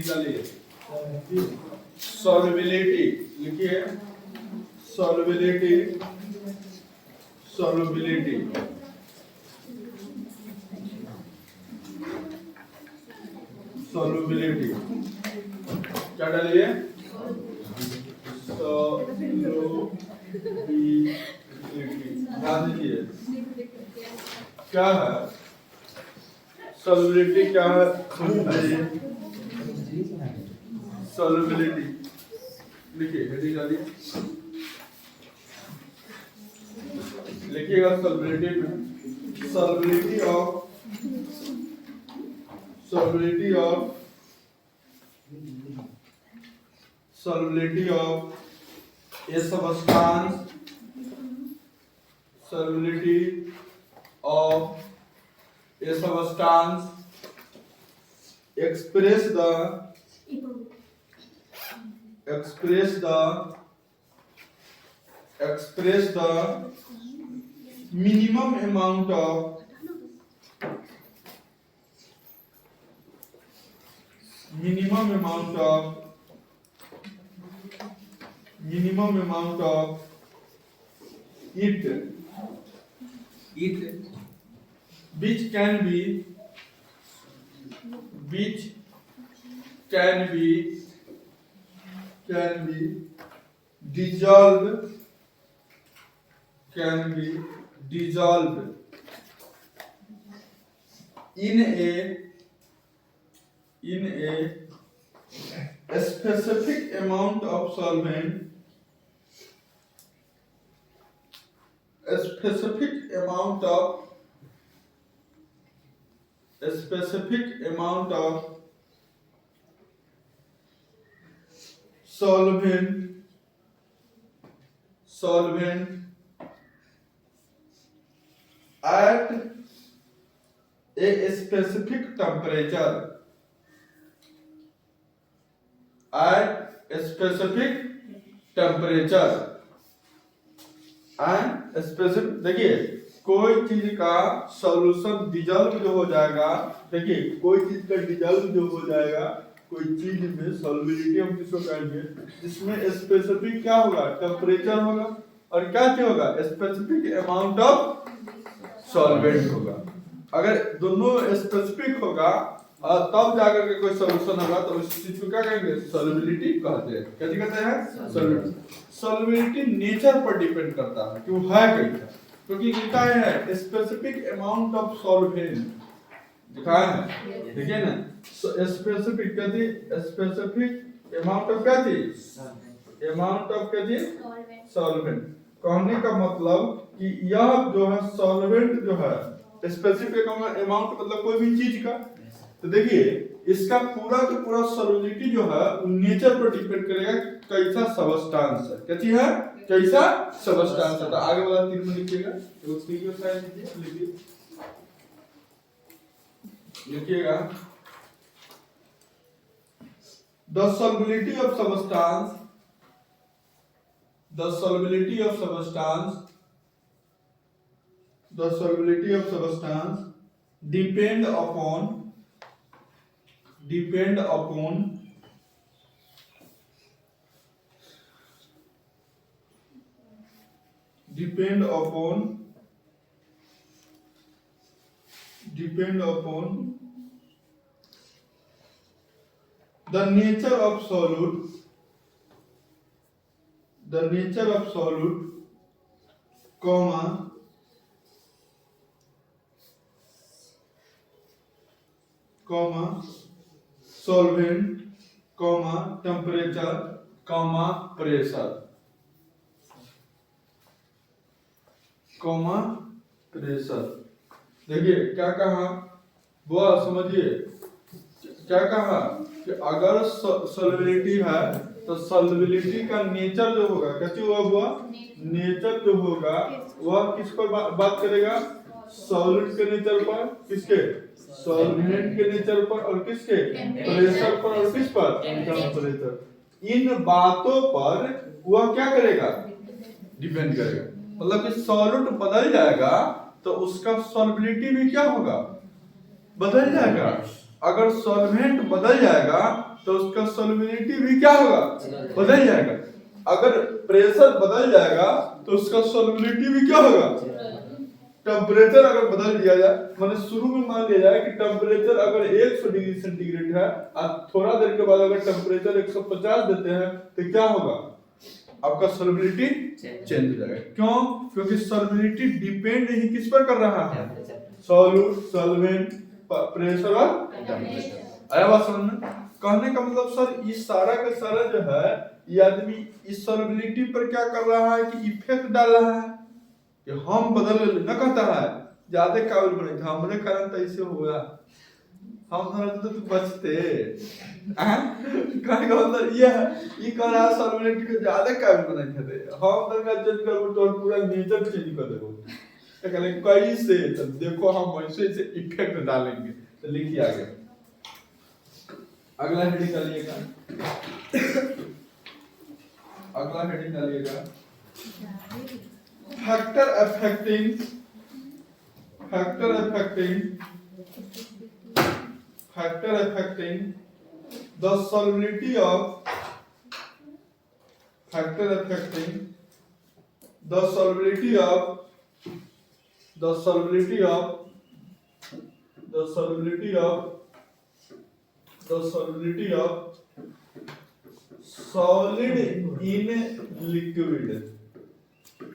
निकालिए। सॉल्युबिलिटी लिखिए, solubility, solubility solubility क्या डालिए? सॉल्युबिलिटी। ध्यान दीजिए क्या है सॉल्युबिलिटी, क्या है समझिए। सॉल्युबिलिटी लिखिए, हेडिंग डालिए, लिखिएगा सॉल्युबिलिटी में, solubility of solubility of a substance, solubility of a substance express the minimum amount of it which can be dissolved in a specific amount of solvent, solvent at a specific temperature, and specific. देखिए कोई चीज का solution dissolve जो हो जाएगा, देखिए कोई चीज का डिजॉल्व जो हो जाएगा, कोई चीज में सॉल्युबिलिटी हम किसको कहेंगे, जिसमें स्पेसिफिक क्या होगा, टेम्परेचर होगा, और क्या होगा, स्पेसिफिक अमाउंट ऑफ सॉल्वेंट होगा। अगर दोनों स्पेसिफिक होगा तब जाकर के कोई सॉल्यूशन होगा, तो उस चीज को क्या कहेंगे, सॉल्युबिलिटी कहते हैं। क्या कहते हैं? सॉल्युबिलिटी नेचर पर डिपेंड करता है कि वो है कैसा, क्योंकि लिखा है स्पेसिफिक अमाउंट ऑफ सॉल्वेंट, दिखाया है, ठीक है ना। स्पेसिफिक कहते, स्पेसिफिक अमाउंट ऑफ क्या थी, अमाउंट ऑफ क्या थी, सॉल्वेंट। कहने का मतलब कि यह जो है सॉल्वेंट जो है स्पेसिफिक अमाउंट मतलब कोई भी चीज का, तो देखिए इसका पूरा का पूरा सॉल्युबिलिटी जो है नेचर पर डिपेंड करेगा कैसा सबस्टेंस है, क्या चीज है, कैसा सबस्टेंस है। तो आगे वाला तीन में लिखिएगा, तो उसकी जो साइड लिखिए, लिखिएगा the solubility of substance depend upon the nature of solute, comma solvent, comma temperature, comma pressure, देखिए क्या कहा वो समझिए, क्या कहा कि अगर सॉल्युबिलिटी है तो सॉल्युबिलिटी का नेचर जो होगा, कैसे हुआ नेचर जो होगा वह किस पर बात करेगा, सॉल्वेंट के नेचर पर, किसके, सॉल्वेंट के नेचर पर, और किसके, प्रेशर पर, और किस पर, टेम्परेचर। इन बातों पर वह क्या करेगा, डिपेंड करेगा। मतलब कि सॉल्वेंट बदल जाएगा तो उसका सॉल्युबिलिटी भी क्या होगा, बदल जाएगा। अगर सॉल्वेंट बदल जाएगा तो उसका सॉल्युबिलिटी भी क्या होगा, बदल जाएगा। अगर प्रेशर बदल जाएगा तो उसका सॉल्युबिलिटी भी क्या होगा। टेम्परेचर अगर बदल दिया जाए, मैंने शुरू में मान लिया जाए कि टेम्परेचर अगर 100 डिग्री सेंटीग्रेड है और थोड़ा देर के बाद अगर टेम्परेचर 150 देते हैं तो क्या होगा, आपका सॉल्युबिलिटी चेंज हो जाएगा। क्यों? क्योंकि सॉल्युबिलिटी डिपेंड ही किस पर कर रहा है, सॉल्यूट, सॉल्वेंट, प्रेशर और टेम्परेचर। आया बात समझ में? कहने का मतलब सर ये सारा का सारा जो है ये आदमी इस सॉल्युबिलिटी पर क्या कर रहा है कि इफेक्ट डाल रहा है कि हम बदल ले ना, कहता है ज्यादा काबिल बने थे हमारे कारण तो ऐसे हुआ, हम तो तू बचते कहने का मतलब ये है, ये कह रहा है सॉल्युबिलिटी को ज्यादा काबिल बने थे हम तो का चेंज करबो तो पूरा नेचर चेंज कर देबो। तो कहले कैसे, तो देखो हम वैसे से इफेक्ट डालेंगे। तो लिखिए आगे, अगला हेडिंग डालिएगा, अगला हेडिंग डालिएगा, factor affecting the solubility of solid in liquid।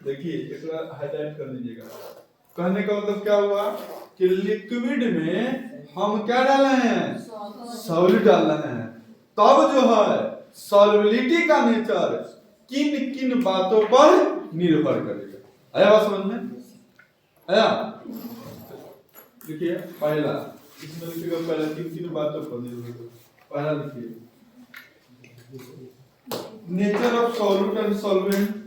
देखिए एक बार हाईलाइट कर लीजिएगा। कहने का मतलब क्या हुआ कि लिक्विड में हम क्या डाल रहे हैं, सॉलिड डाल रहे हैं। तब जो है सॉल्युबिलिटी का नेचर किन किन बातों पर निर्भर करेगा। आया बात समझ में? आया? देखिए पहला इसमें लिखिएगा, पहला किन किन बातों पर निर्भर करेगा। पहला लिखिए, nature of solute and solvent,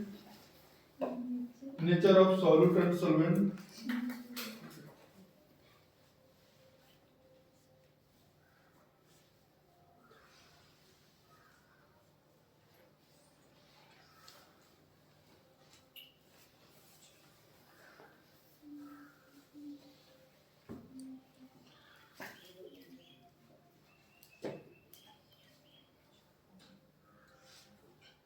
nature of solute and solvent,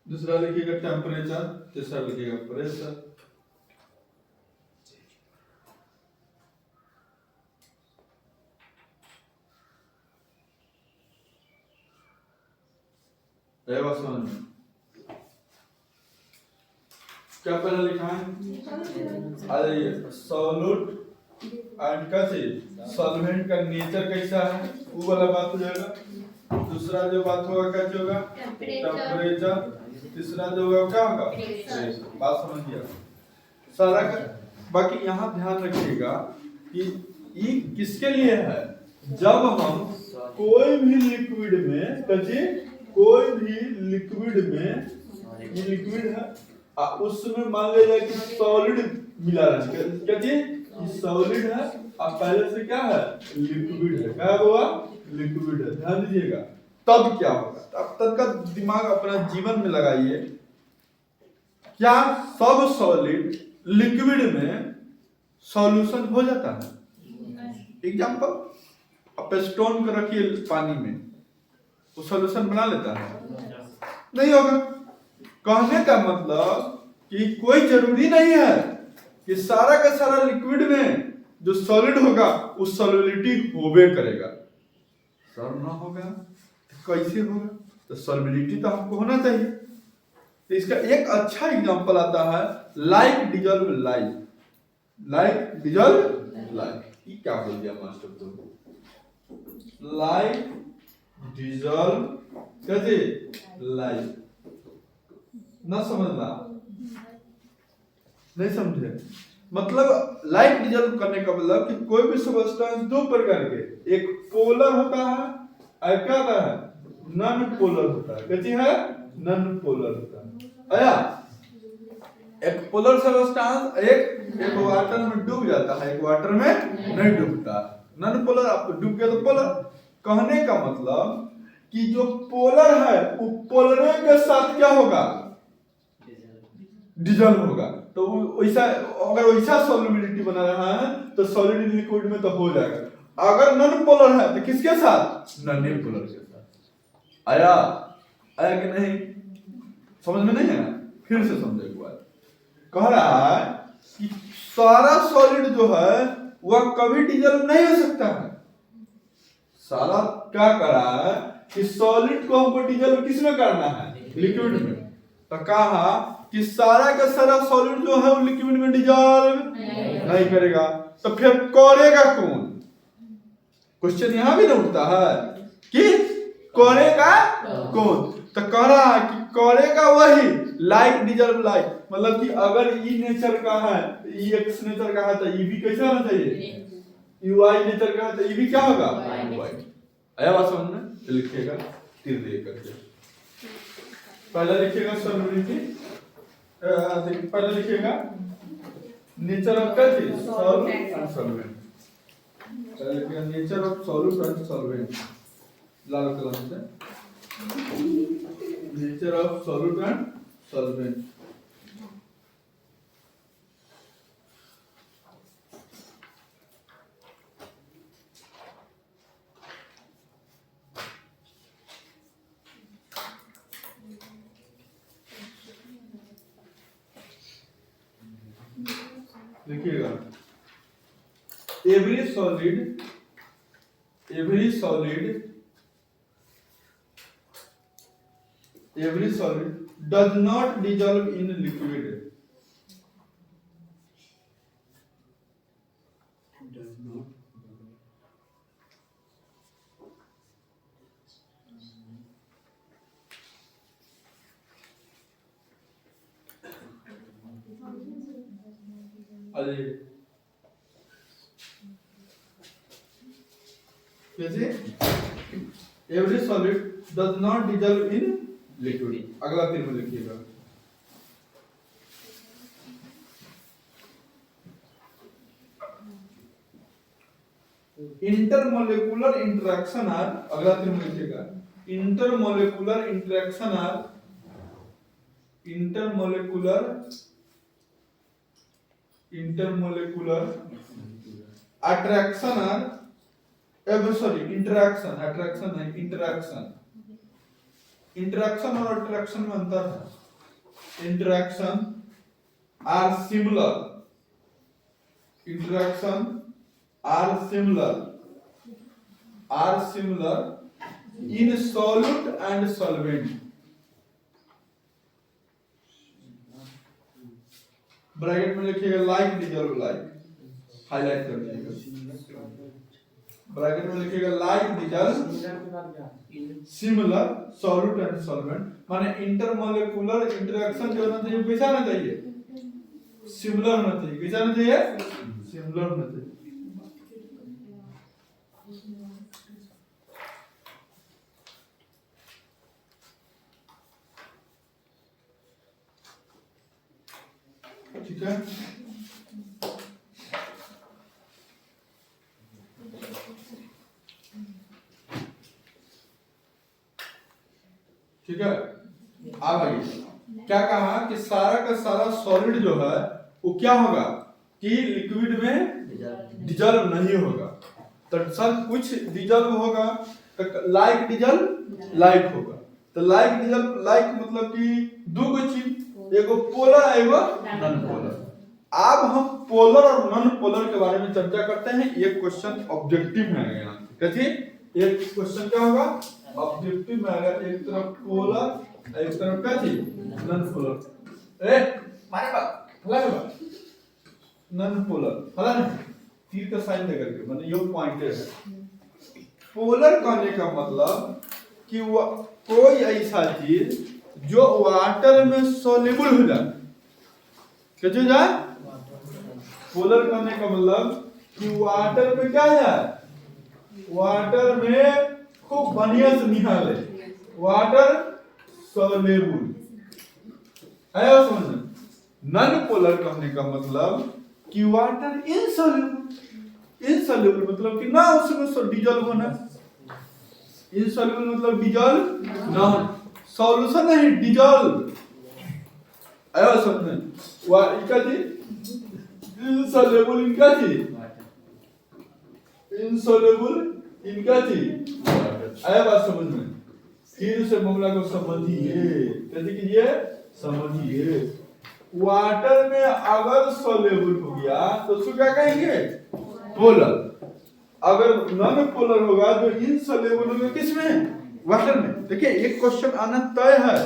दूसरा लिखिएगा टेम्परेचर, तीसरा लिखिएगा प्रेशर। क्या पहला लिखा है, आ जाइए, सॉल्यूट एंड क्या चाहिए, सॉल्वेंट का नेचर कैसा है वो वाला बात हो जाएगा। दूसरा जो बात होगा क्या होगा, टेम्परेचर। तीसरा जो होगा क्या होगा, प्रेशर। बात समझ गया सारा का। बाकी यहाँ ध्यान रखिएगा कि ये किसके लिए है, जब हम कोई भी लिक्विड में, कोई भी लिक्विड में, ये लिक्विड है उसमें मान लिया कि सॉलिड मिला है, क्या जी सॉलिड है और पहले से क्या है, लिक्विड है। क्या हुआ, लिक्विड है। ध्यान दीजिएगा तब क्या होगा, तब का दिमाग अपना जीवन में लगाइए। क्या सब सॉलिड लिक्विड में सॉल्यूशन हो जाता है? एग्जांपल, आप स्टोन को रखिए पानी में, वो सॉल्यूशन बना लेता है? नहीं होगा। कहने का मतलब कि कोई जरूरी नहीं है कि सारा का सारा लिक्विड में जो सॉलिड होगा उस सॉल्युबिलिटी होवे करेगा। सर ना होगा तो कैसे होगा, तो सॉल्युबिलिटी तो हमको होना चाहिए। तो इसका एक अच्छा एग्जांपल आता है, like dissolve life. Like dissolve life, ये क्या बोल दिया मास्टर तो, लाइक डिजॉल्व कैसे लाइफ, ना समझना, नहीं समझे? मतलब लाइक डिजॉल्व करने का मतलब कि कोई भी सब्सटेंस दो प्रकार के, एक पोलर होता है और क्या होता है, नॉन पोलर होता है। कैसी है, नॉन पोलर होता है। आया, एक पोलर सब्सटेंस एक वाटर में डूब जाता है, एक वाटर में नहीं डूबता। नॉन पोलर आप डूब गया तो पोलर। कहने का मतलब कि जो पोलर है वो पोलर के साथ क्या होगा, डिजॉल्व होगा। तो वैसा अगर वैसा सॉल्युबिलिटी बना रहा है तो सॉलिड इन लिक्विड में तो हो जाएगा। अगर नॉन पोलर है तो किसके साथ? नॉन पोलर के साथ। आया आया कि नहीं? समझ में नहीं है? फिर से समझे एक बार। कह रहा है कि सारा सॉलिड जो है वह कभी डिजॉल्व नहीं हो सकता है। सारा क्या कर रहा है कि सॉलिड को हमको डिजॉल्व किसमें करना है? लिक्विड में। तो कहा कि सारा का सारा सॉलिड जो है वो लिक्विड में डिजॉल्व नहीं करेगा, तो फिर करेगा कौन? क्वेश्चन यहां भी ना उठता है कि करेगा कौन? तो कह रहा है कि करेगा वही लाइक डिजॉल्व लाइक, मतलब कि अगर ई नेचर का है, ई एक्स नेचर का है तो ई भी कैसा होना चाहिए? यूआई नेचर का है तो ई भी क्या होगा? वाई। आया बात समझ में? तो लिखिएगा तीर दे करके। पहला लिखिएगा सॉल्युबिलिटी, पहला लिखिएगा नेचर ऑफ क्या चीज? Solvent and solvent. पहला लिखिएगा nature of solute and solvent, लाल कलम से। Nature of solute and solvent. देखिएगा every solid does not dissolve in liquid. Does not. अरे कैसे? Every solid does not dissolve in liquid. अगला तीर में लिखिएगा इंटरमोलिकुलर इंटरेक्शन आर, अगला तीर में लिखिएगा intermolecular interaction are, intermolecular attraction are, sorry interaction, attraction है इंटरेक्शन। इंटरेक्शन और अट्रैक्शन में अंतर है। Interaction are similar, interaction are similar in solute and solvent. Bracket में लिखिएगा लाइक डिजॉल्व लाइक, हाईलाइट कर दीजिएगा। ब्रैकेट में लिखिएगा like dissolve similar solute and solvent, माने इंटरमोलिकुलर इंटरेक्शन जो होना चाहिए कैसा होना चाहिए? सिमिलर होना चाहिए। कैसा होना चाहिए? सिमिलर होना चाहिए। ठीक है, ठीक है। अब आइए क्या कहा कि सारा का सारा सॉलिड जो है वो क्या होगा कि लिक्विड में डिजॉल्व नहीं होगा। तो सब कुछ डिजॉल्व होगा, तो लाइक डिजॉल्व लाइक होगा। तो लाइक डिजॉल्व लाइक मतलब कि दो गो चीज, एगो पोलर एगो नॉन पोलर। अब हम पोलर और नॉन पोलर के बारे में चर्चा करते हैं। एक क्वेश्चन ऑब्जेक्टिव में आएगा यहाँ पे, कैसे एक क्वेश्चन क्या होगा? ऑब्जेक्टिव में आएगा। एक तरफ पोलर, एक तरफ क्या चीज? Non polar. ए मारे बात फला के बात नॉन पोलर फला नहीं, तीर का साइन दे करके, मतलब ये पॉइंटेड है। पोलर कहने का मतलब कि वो कोई ऐसा चीज जो वाटर में सोल्यूबल हो जाए। कैसे हो जाए? पोलर कहने का मतलब कि वाटर में क्या है? वाटर में खूब बढ़िया से निकाले, वाटर सोल्यूबल है समझ में। नॉन पोलर कहने का मतलब कि वाटर इनसॉल्युबल। इनसॉल्युबल मतलब कि ना उसमें डिजॉल्व होना। इनसॉल्युबल मतलब डिजॉल्व ना, सॉल्यूशन नहीं डिजॉल्व आया समझ में। इनका जी इनसॉल्युबल, इनका जी इनसॉल्युबल इन क्या चीज, आया बात समझ में। फिर उसे मामला को समझिए, कैसे कीजिए, समझिए। वाटर में अगर सॉल्युबल हो गया तो उसको क्या कहेंगे, पोलर। अगर नॉन पोलर होगा जो इनसॉल्युबल होगा किसमें, वाटर में। देखिए एक क्वेश्चन आना तय है,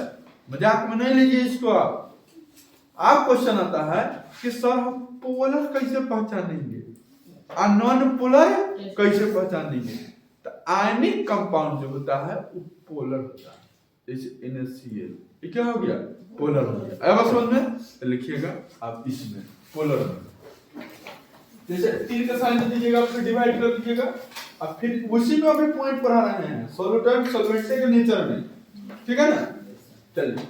मजाक में नहीं लीजिए इसको। आप क्वेश्चन आता है कि सर हम पोलर कैसे पहचानेंगे और नॉन पोलर कैसे पहचानेंगे। तो आयनिक कंपाउंड जो होता है वो पोलर होता है, जैसे NaCl, ये क्या हो गया, पोलर हो गया। अब समझ में, तो लिखिएगा आप इसमें पोलर में, जैसे 3 का साइन दीजिएगा, फिर डिवाइड कर दीजिएगा, अब फिर उसी में अभी पॉइंट पढ़ा रहे हैं सॉल्यूटेंट सॉल्वेंट के नेचर में, ठीक है ना। चलिए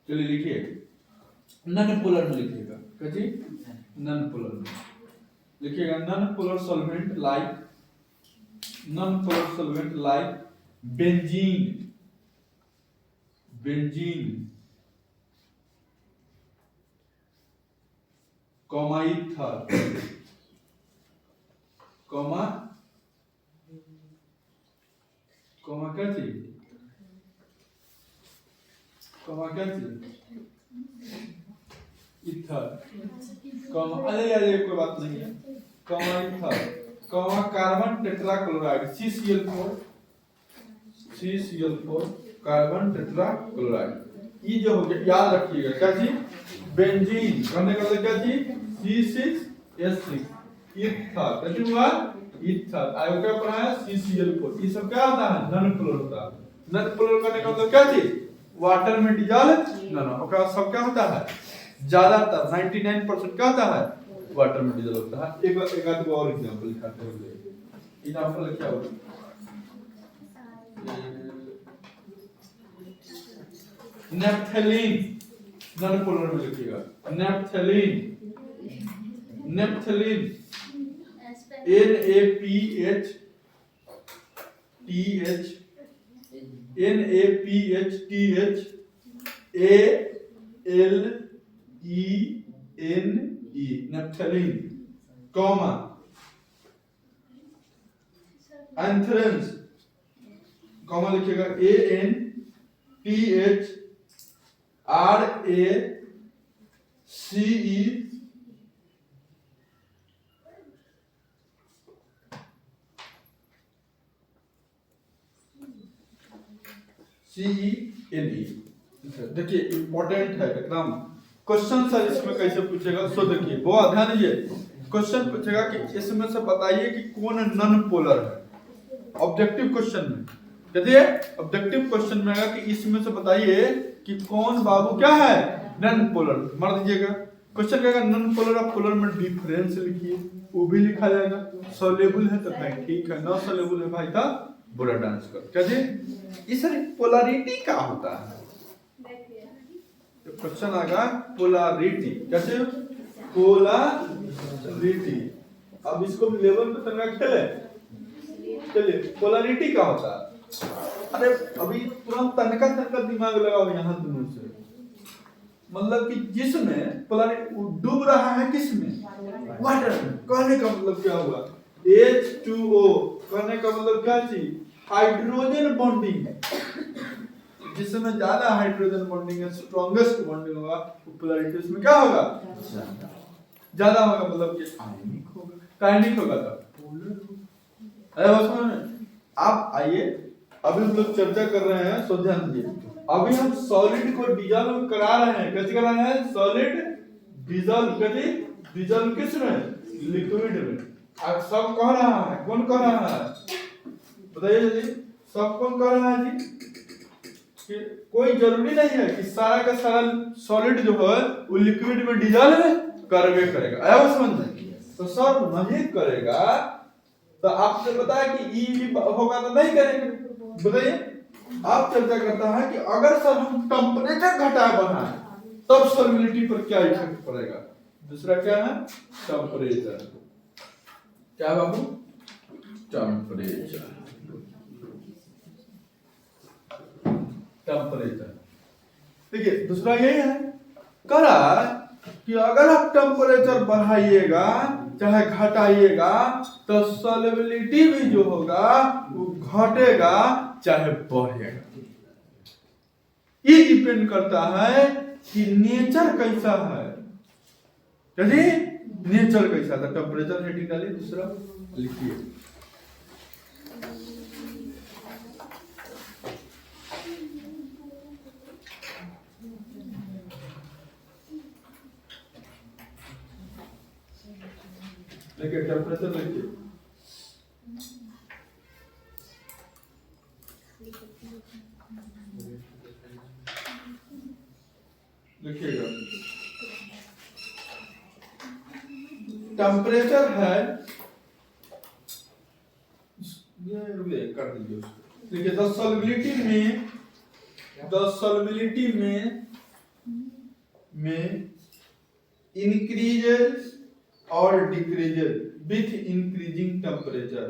चलिए लिखिए, नॉन पोलर में लिखिएगा, कैसे, नॉन पोलर में लिखिएगा। Non polar solvent like, non polar solvent like benzene, benzene, comma ether, comma comma क्या चीज, कॉमा क्या चीज, ईथर, कॉमा, अरे यार ये कोई बात नहीं है, comma ether, comma carbon tetrachloride CCl4, CCl4 carbon tetrachloride. ये जो हो गया याद रखिएगा, क्या चीज, बेंजीन, कहने का मतलब क्या चीज, C6H6, ईथर, कैसे हुआ, ईथर, आयो क्या पढ़ा है, CCl4। ये सब क्या होता है, नॉन पोलर होता है। नॉन पोलर कहने का मतलब क्या चीज, वाटर में डिजॉल्व, ना सब क्या होता है, ज्यादातर 99% क्या होता है, वाटर में डिजॉल्व होता है। एक आध और एग्जांपल दिखाते हैं, एग्जांपल क्या होगा, नेप्थलीन, नॉन पोलर में लिखिएगा, naphthalene, naphthalene, NaPHTH ALENE, naphthalene, comma anthracene, comma लिखिएगा ANTHRACE CENE। देखिए इंपॉर्टेंट है एकदम, क्वेश्चन सर इसमें कैसे पूछेगा, सो देखिए बहुत ध्यान दीजिए। क्वेश्चन पूछेगा कि इसमें से बताइए कि कौन नॉन पोलर है, ऑब्जेक्टिव क्वेश्चन में। कहते ऑब्जेक्टिव क्वेश्चन में आएगा कि इसमें से बताइए कि कौन बाबू क्या है, नॉन पोलर, मार दीजिएगा। क्वेश्चन कहेगा नॉन पोलर और पोलर में डिफरेंस लिखिए, वो भी लिखा जाएगा। सॉल्युबल है तो भाई ठीक है, नॉन सॉल्युबल है भाई तो बुरा डांस कर। कहते इस पोलैरिटी क्या होता है, क्वेश्चन आएगा पोलैरिटी, कैसे, पोलैरिटी। अब इसको लेवल पे तंगा खेले, चलिए पोलैरिटी क्या होता है। अरे अभी तुरंत तनका तनका दिमाग लगाओ यहाँ दोनों से, मतलब कि जिसमें पोलैरिटी डूब रहा है किसमें, वाटर में। कहने का मतलब क्या हुआ, H2O, कहने का मतलब क्या चीज, हाइड्रोजन बॉन्डिंग, जिसमें ज्यादा हाइड्रोजन बॉन्डिंग है, स्ट्रॉन्गेस्ट बॉन्डिंग होगा, पोलैरिटी उसमें क्या होगा, ज्यादा होगा, मतलब कि आयनिक होगा। काइनेटिक होगा तब। अरे बस आप आइए, अभी हम लोग चर्चा कर रहे हैं, सो ध्यान दीजिए। अभी हम सॉलिड को डिजॉल्व करा रहे हैं, कैसे करा रहे हैं, सॉलिड डिजॉल्व, कैसे डिजॉल्व किस में, लिक्विड में। अब सब कह रहा है, कौन कह रहा है, बताइए जी, सब कौन कह रहा है जी, कि कोई जरूरी नहीं है कि सारा का सारा सॉलिड जो है वो लिक्विड में डिजॉल्व करवे करेगा। आया वो समझ में, तो सब नहीं करेगा, तो आपसे पता है कि ई भी होगा तो नहीं करेंगे। बताइए, आप चर्चा करता है कि अगर सर हम टेम्परेचर घटाए बढ़ाएं तब सॉल्युबिलिटी पर क्या इफेक्ट पड़ेगा। दूसरा क्या है, टेम्परेचर। क्या बाबू, टेम्परेचर, टेम्परेचर। देखिए दूसरा यही है, कह रहा है कि अगर आप टेम्परेचर बढ़ाइएगा चाहे घटाइएगा तो सॉल्युबिलिटी भी जो होगा वो घटेगा चाहे बढ़ेगा। ये डिपेंड करता है कि नेचर कैसा है, यदि नेचर कैसा था। टेम्परेचर हेडिंग डालिए, दूसरा लिखिए, देखिए टेम्परेचर लिखिए, लिखिएगा। टेम्परेचर है, ये कर दीजिए उसको। देखिए द सॉल्युबिलिटी में इंक्रीजेस और decreases with increasing temperature.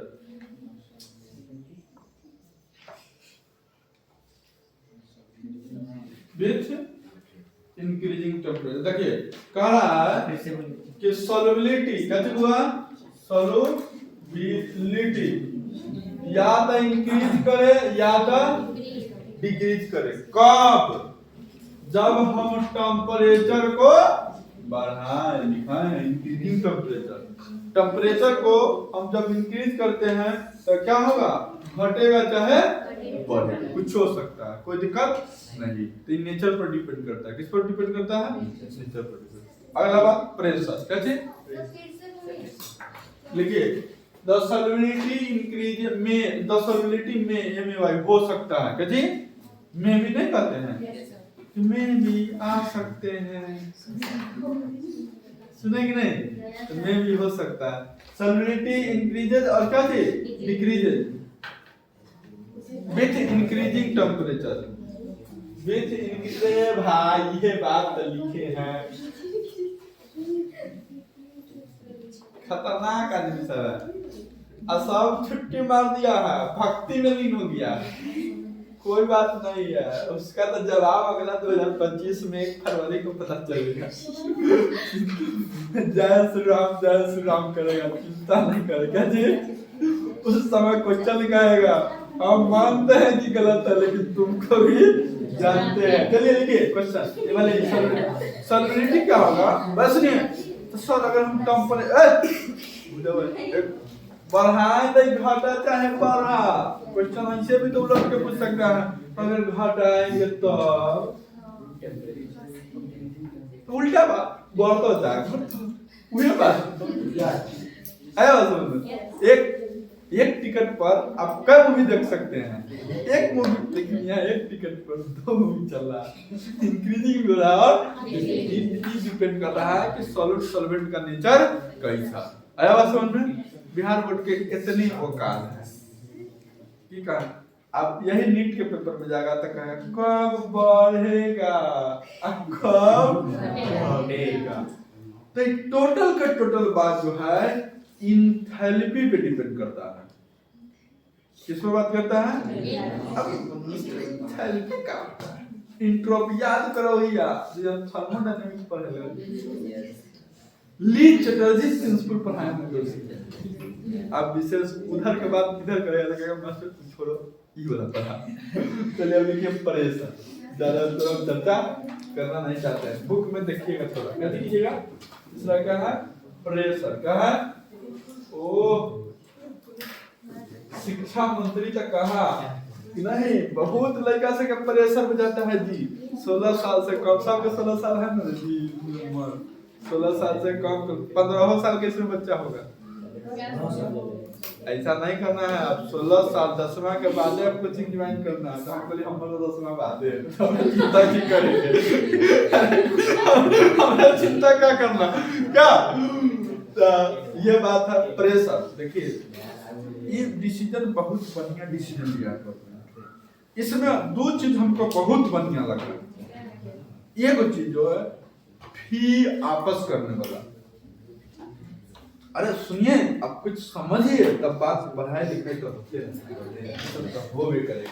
With increasing temperature. देखिए कह रहा है कि सॉल्युबिलिटी कैसे हुआ, सॉल्युबिलिटी या तो इंक्रीज करे या तो डिक्रीज करे। कब, जब हम टेम्परेचर को बढ़ाएं, लिखाएं इंक्रीजिंग टेम्परेचर। टेम्परेचर को हम जब इंक्रीज करते हैं तो क्या होगा, घटेगा चाहे बढ़ेगा, कुछ हो सकता है, कोई दिक्कत नहीं। तो नेचर पर डिपेंड करता है, किस पर डिपेंड करता है, नेचर पर डिपेंड। अगला बात प्रेशर, कैसे लिखिए, द सॉल्युबिलिटी इंक्रीज में, द सॉल्युबिलिटी में MAY हो सकता है, कैसे में भी नहीं कहते हैं, में भी आ सकते हैं, सुने कि नहीं, तो में भी हो सकता है। सॉल्युबिलिटी इंक्रीजेस और क्या थी, decreases with increasing temperature. With increase, भाई ये बात तो लिखे हैं, खतरनाक आदमी सब है, सब छुट्टी मार दिया है, भक्ति में लीन हो गया। कोई बात नहीं है, उसका तो जवाब अगला 2025 में 1 फरवरी को पता चलेगा। जय श्री राम करेगा, चिंता नहीं करेगा जी। उस समय क्वेश्चन लिखाएगा, हम मानते हैं कि गलत है लेकिन तुमको भी जानते हैं। चलिए लिखिए क्वेश्चन, ये वाले सॉल्युबिलिटी क्या होगा, बस नहीं तो सर अगर हम टेम्परेचर बढ़ाएं तो घटा चाहे बढ़ा, क्वेश्चन ऐसे भी तो उलट के पूछ सकता है, अगर घटाएंगे तो उल्टा बात बढ़ता जाएगा, वही बात है। एक टिकट पर आप कई मूवी देख सकते हैं, एक मूवी लेकिन यहाँ एक टिकट पर 2 मूवी चल रहा है, इंक्रीजिंग हो रहा है और डिपेंड कर रहा है कि सॉलिड सॉल्वेंट का नेचर कैसा। आया बात समझ में। बिहार बोर्ड के इतनी औकात है, ठीक है, अब यही नीट के पेपर में जाएगा तो कहेगा कब बढ़ेगा कब घटेगा। तो टोटल का टोटल बात जो है इंथैल्पी पे डिपेंड करता है, किस पे बात करता है, अब इंथैल्पी का होता है, इंट्रोपी याद करो भैया, जब थर्मोडायनामिक्स पढ़ेगा, ली चटर्जी प्रिंसिपल पढ़ाए होंगे, आप विशेष उधर के बाद इधर करेगा, लगेगा मास्टर तुम छोड़ो, ये वाला पढ़ा। चलिए अब लिखिए प्रेशर। ज्यादा तो हम चर्चा करना नहीं चाहते हैं, बुक में देखिएगा थोड़ा, क्या देखिएगा। दूसरा क्या है, प्रेशर। क्या है, ओ शिक्षा मंत्री तक कहा नहीं, बहुत लड़का से का प्रेशर हो जाता है जी। 16 साल से कम, सबके 16 साल है ना जी, 16 साल से कम 15 साल के इसमें बच्चा होगा। ऐसा नहीं करना है, आप 16 साल 10वां के बाद आप कोचिंग ज्वाइन करना है। तो हम बोले हम लोग 10वां बाद है, तो चिंता की करेंगे। हमें चिंता क्या करना, क्या ये बात है प्रेशर। देखिए ये डिसीजन बहुत बढ़िया डिसीजन लिया है। इसमें दो चीज हमको बहुत बढ़िया लगा। एक चीज जो है फी आपस करने वाला। अरे सुनिए, अब कुछ समझिए तब बात पढ़ाई लिखाई तो होते हैं, वो भी करेगा।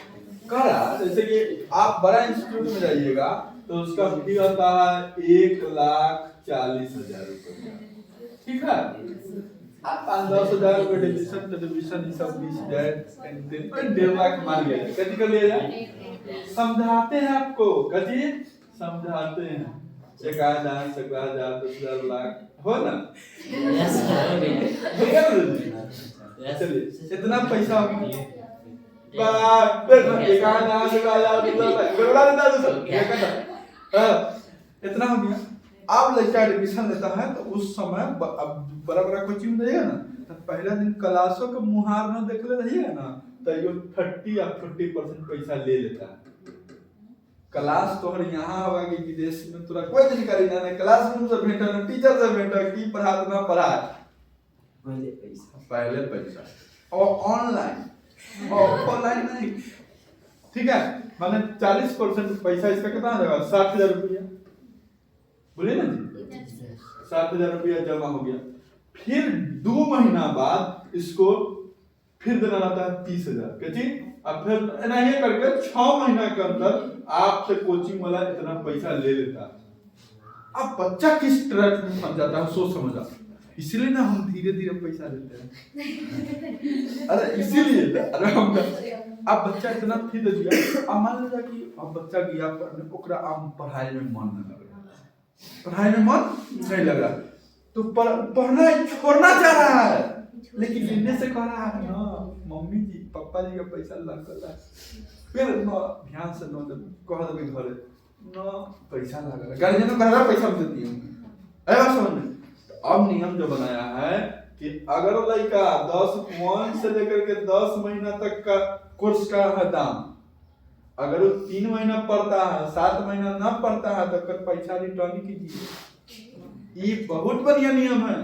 करा जैसे कि आप बड़ा इंस्टीट्यूट में जाइएगा तो उसका फी होता है 1,40,000 रुपये। ठीक है, आप 5-10 हजार रुपये टेलीविजन ये सब 20,000 1.5 लाख मान लिया, कभी कर लिया जाए। समझाते हैं आपको, कभी समझाते हैं 1,000 10,000 10,000 लाख हो ना। चलिए इतना पैसा इतना हो गया। अब लड़का एडमिशन लेता है तो उस समय अब बड़ा बड़ा कोचिंग में जाइएगा ना, तो पहला दिन क्लासों के मुहार न देख ले रहिएगा ना, तो ये 30 या 40% पैसा ले लेता है। क्लास तोहर यहाँ होगा कि विदेश में तोरा कोई जानकारी ना, क्लासरूम से भेंटा ना, टीचर से भेंटा, की पढ़ा ना पढ़ा, पहले पैसा और ऑनलाइन नहीं। ठीक है, माने 40% पैसा इसका कितना आ जाएगा, 60,000 रुपया। बोलिए ना जी, 60,000 रुपया जमा हो गया। फिर 2 महीना बाद इसको फिर देना रहता है 30,000 के जी। अब फिर नहीं करके 6 महीना के अंदर आपसे कोचिंग वाला इतना पैसा ले लेता है। अब बच्चा किस ट्रैप में फंस जाता है, सोच समझा। इसीलिए ना हम धीरे धीरे पैसा लेते हैं। अरे इसीलिए अरे हम अब बच्चा इतना फी दे दिया, अब मान लीजिए कि अब बच्चा गया पढ़ने, ओकरा अब पढ़ाई में मन नहीं लग रहा, पढ़ाई में मन नहीं लग रहा, तो पढ़ना छोड़ना चाह रहा है, लेकिन लेने से कह रहा है ना मम्मी जी पापा जी का पैसा लग गया। फिर न ध्यान से न कह दे घर न पैसा लग रहा, गार्जियन कह रहा पैसा दे दिए। ऐसा समझ में। अब नियम जो बनाया है कि अगर लड़का 1 से लेकर के 10 महीना तक का कोर्स का है दाम, अगर वो 3 महीना पढ़ता है, 7 महीना न पढ़ता है, तो कर पैसा रिटर्न कीजिए। ये बहुत बढ़िया नियम है।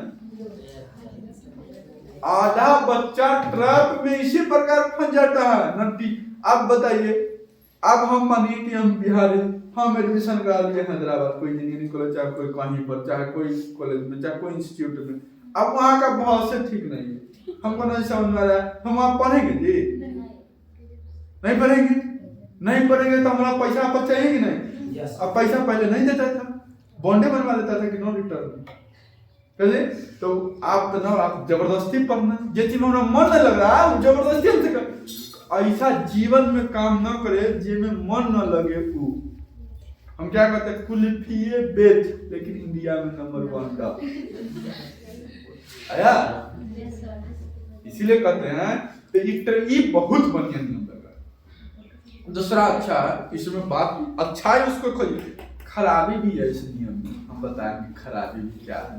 आधा बच्चा ट्रैप में इसी प्रकार फंस जाता है नट्टी। अब बताइए, अब हम मानिए कि हम बिहारी, हम एडमिशन करा लिए हैदराबाद, कोई इंजीनियरिंग कॉलेज, चाहे कोई कहीं पर, चाहे कोई कॉलेज में, चाहे कोई इंस्टीट्यूट में। अब वहाँ का भाषा ठीक नहीं है, हमको नहीं समझ में आ रहा है, हम वहाँ पढ़ेंगे जी? नहीं पढ़ेंगे। नहीं पढ़ेंगे तो हमारा पैसा आपको चाहिए कि नहीं? अब पैसा पहले नहीं देता था, बॉन्डे बनवा लेता था कि नो रिटर्न। तो आप तो ना, आप जबरदस्ती पढ़ना, जिस चीज में मन नहीं लग रहा है जबरदस्ती हमसे कर। ऐसा जीवन में काम न करे जिसमें मन न लगे। वो हम क्या कहते हैं, कुल्फिए बेच, लेकिन इंडिया में नंबर 1 का आया। इसीलिए कहते हैं तो ये बहुत बढ़िया नियम लगा। दूसरा अच्छा है, इसमें बात अच्छा है, उसको कोई खराबी भी है इस नियम में, हम बताएंगे खराबी भी क्या है।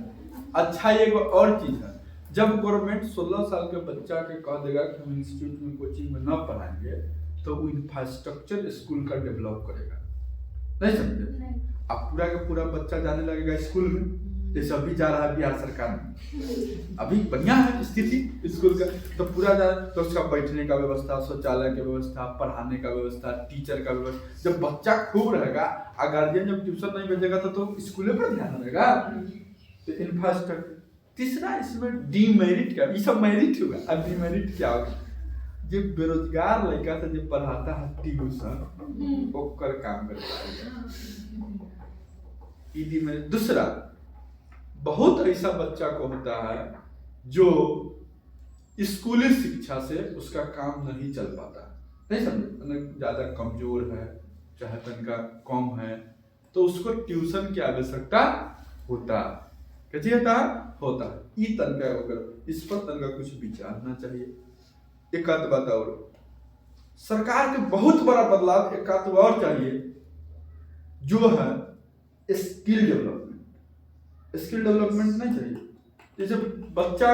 अच्छा एक और चीज है, जब गवर्नमेंट 16 साल के बच्चा के कह देगा कि हम इंस्टीट्यूट में कोचिंग में न पढ़ाएंगे, तो वो इंफ्रास्ट्रक्चर स्कूल का डेवलप करेगा। नहीं समझे? अब पूरा का पूरा बच्चा जाने लगेगा स्कूल में, जैसे अभी जा रहा है बिहार सरकार में। अभी बढ़िया है स्थिति स्कूल का, तो पूरा जा, तो उसका बैठने का व्यवस्था, शौचालय की व्यवस्था, पढ़ाने का व्यवस्था, टीचर का व्यवस्था। जब बच्चा खूब रहेगा, गार्जियन जब ट्यूशन नहीं भेजेगा तो स्कूल पर ध्यान रहेगा। तो इंफ्रास्ट्रक्चर। तीसरा इसमें डीमेरिट क्या, ये सब मेरिट हुआ, अब डीमेरिट क्या होगा? जो बेरोजगार लड़का से जो पढ़ाता है ट्यूशन, ओकर काम करता है। दूसरा, बहुत ऐसा बच्चा को होता है जो स्कूली शिक्षा से उसका काम नहीं चल पाता, नहीं समझे, मतलब ज्यादा कमजोर है चाहे तनका कम है तो उसको ट्यूशन की आवश्यकता होता कथी होता ई तनका अगर इस पर तनका कुछ विचारना चाहिए। एक आध बात और सरकार के बहुत बड़ा बदलाव एक आध और चाहिए जो है स्किल डेवलपमेंट। स्किल डेवलपमेंट नहीं चाहिए, जैसे बच्चा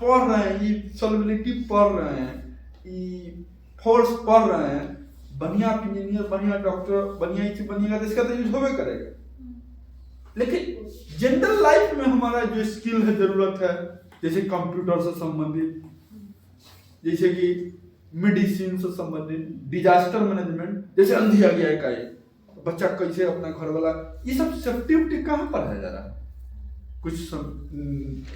पढ़ रहे हैं ये सॉल्युबिलिटी पढ़ रहे हैं ये फोर्स पढ़ रहे हैं, बढ़िया इंजीनियर बढ़िया डॉक्टर बढ़िया चीज बनिएगा तो इसका तो यूज होबे करेगा। लेकिन जनरल लाइफ में हमारा जो स्किल है जरूरत है जैसे कंप्यूटर से संबंधित, जैसे कि मेडिसिन से संबंधित, डिजास्टर मैनेजमेंट, जैसे अंधी आ गया है बच्चा कैसे अपना घर वाला, ये सब सेफ्टी कहाँ पर है जरा कुछ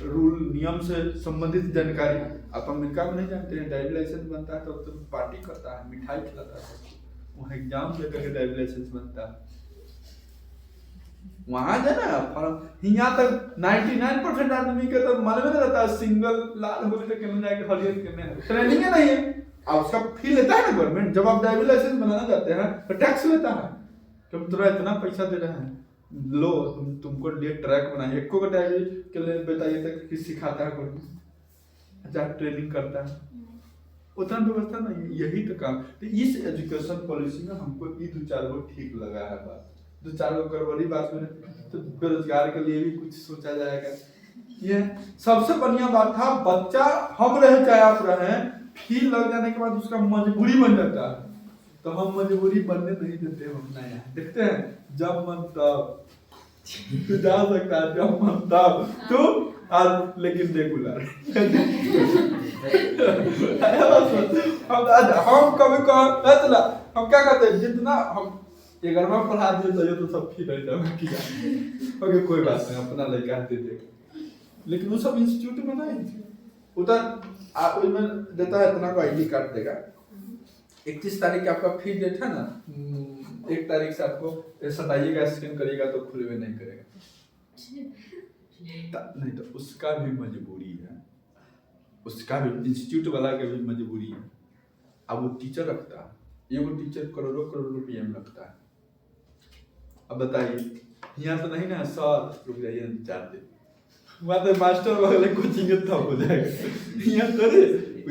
रूल नियम से संबंधित जानकारी आप अमेरिका में नहीं जानते हैं। ड्राइविंग लाइसेंस बनता है तो पार्टी करता है, मिठाई खिलाता है, वहाँ एग्जाम देकर के ड्राइविंग लाइसेंस बनता है। वहां जो ना फॉर्म यहाँ तक 99% आदमी के तो मालूम नहीं रहता सिंगल लाल होने तक केने जाके हरियर केने है, ट्रेनिंग नहीं है। अब उसका फी लेता है ना गवर्नमेंट, जब आप ड्राइविंग लाइसेंस बनाना जाते हैं तो टैक्स लेता है, तुम तुरा इतना पैसा दे रहे हैं लो तुमको लिए ट्रैक बनाइए, एको को ड्राइविंग के लिए बताइए तक कि सिखाता है कोई अच्छा ट्रेनिंग करता है, उतना व्यवस्था नहीं है। यही तो काम, तो इस एजुकेशन पॉलिसी में हमको ये दो चार गो ठीक लगा है बात, दो चार गो गड़बड़ी बात में तो बेरोजगार के लिए भी कुछ सोचा जाएगा। ये सबसे बढ़िया बात था, बच्चा हम रहे चाहे आप रहे फी लग जाने के बाद उसका मजबूरी बन जाता है, तो हम मजबूरी बनने नहीं देते हम अपना यहाँ देखते हैं जब मन तब तू जा सकता है, जब मन तब तू और लेकिन रेगुलर हम कभी हम क्या करते हैं जितना हम 11वां पढ़ा दिए तो ये तो सब फी रह जाएगा किया ओके कोई बात नहीं अपना लड़का दे दे, लेकिन वो सब इंस्टीट्यूट में नहीं उधर उसमें देता है इतना को आईडी कार्ड देगा, 31 तारीख आपका फी डेट है ना, 1 तारीख से आपको सटाइएगा स्कैन करिएगा तो खुलवे नहीं करेगा नहीं तो उसका भी मजबूरी है, उसका भी इंस्टीट्यूट वाला का भी मजबूरी है। अब वो टीचर रखता है, ये वो टीचर करोड़ों रुपये में रखता है। अब बताइए यहाँ तो नहीं ना सर रुक जाइए 4 दिन वहाँ तो मास्टर वाले कोचिंग थप हो जाएगा यहाँ करे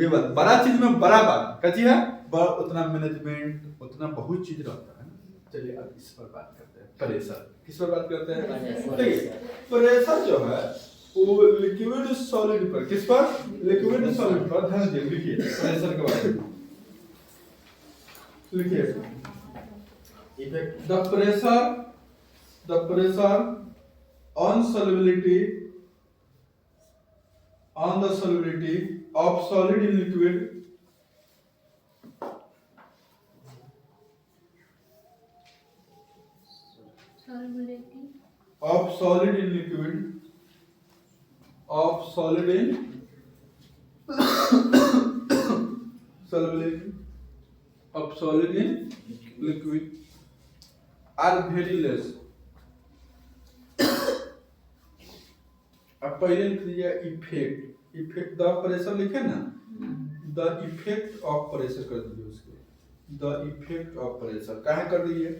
ये बात बड़ा चीज में बड़ा बात कची है उतना मैनेजमेंट उतना बहुत चीज रहता है। चलिए अब इस पर बात करते हैं, प्रेशर किस पर बात करते हैं। देखिए प्रेशर जो है वो लिक्विड सॉलिड पर, किस पर, लिक्विड सॉलिड पर ध्यान दीजिए। लिखिए प्रेशर के बारे में लिखिए the pressure on the solubility of solid in liquid of solid in liquid of solid in solubility of solid in liquid are very less। अब पहले लिख दीजिए इफेक्ट द प्रेशर लिखे ना, द इफेक्ट ऑफ प्रेशर कर दीजिए उसको, the effect of pressure काहे कर दीजिए,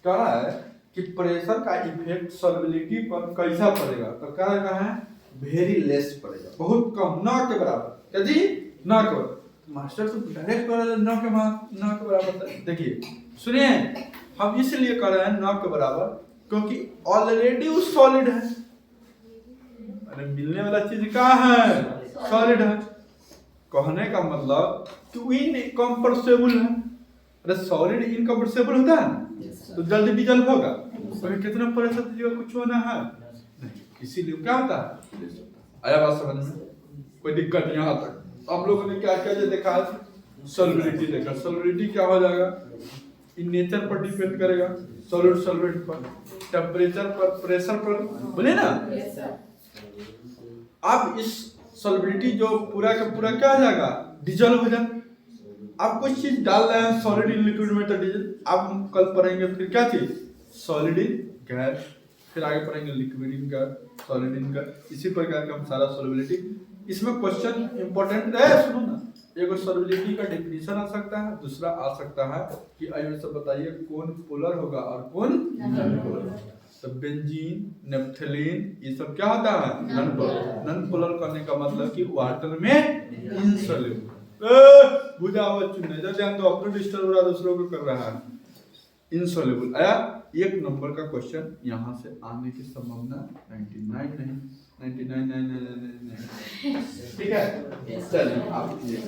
कहा है कि प्रेशर का इफेक्ट सॉल्युबिलिटी पर कैसा पड़ेगा, तो कहा है वेरी लेस पड़ेगा, बहुत कम, ना के बराबर। क्या जी ना के बराबर, मास्टर तो डायरेक्ट कर रहे हैं ना के बराबर। देखिए सुनिए हम इसलिए कर रहे हैं ना के बराबर क्योंकि ऑलरेडी वो सॉलिड है, अरे मिलने वाला चीज कहाँ है, सॉलिड है। कहने का मतलब कि इनकम्प्रेसिबल है, अरे सॉलिड इनकम्प्रेसिबल होता है ना तो जल्दी डिजल होगा, तो कितना प्रेशर दीजिएगा कुछ होना है नहीं, इसीलिए क्या होता है। आया बात समझ में, कोई दिक्कत नहीं यहाँ तक। आप लोगों ने क्या क्या देखा है, सॉल्युबिलिटी देखा, सॉल्युबिलिटी क्या हो जाएगा, इन नेचर पर डिपेंड करेगा, सॉलिड सॉल्वेंट पर, टेम्परेचर पर, प्रेशर पर, बोले ना। अब इस सॉल्युबिलिटी जो पूरा का पूरा क्या हो जाएगा, डिजल हो जाए। आप कुछ चीज डाल रहे हैं सॉलिड इन लिक्विड में तो डिजल, अब हम कल पढ़ेंगे फिर क्या चीज, सॉलिड इन गैस, फिर आगे पढ़ेंगे liquid in gas, solid in gas, इसी प्रकार का हम सारा सॉल्युबिलिटी। इसमें क्वेश्चन इंपॉर्टेंट है, सुनो ना एक सॉल्युबिलिटी का डेफिनेशन आ सकता है, दूसरा आ सकता है कि आइए सब बताइए कौन पोलर होगा और कौन नॉन पोलर। तो बेंजीन, नेप्थलीन ये सब क्या होता है? Non polar. नॉन पोलर करने का मतलब कि वाटर में इनसॉल्युबल। बुझाओ चुने जो ध्यान दो, अपने डिस्टर्ब हो रहा दूसरों को कर रहा है। इनसॉल्युबल आया। एक नंबर का क्वेश्चन यहाँ से आने की संभावना 99 नहीं, 99 ठीक है। चलिए आप ये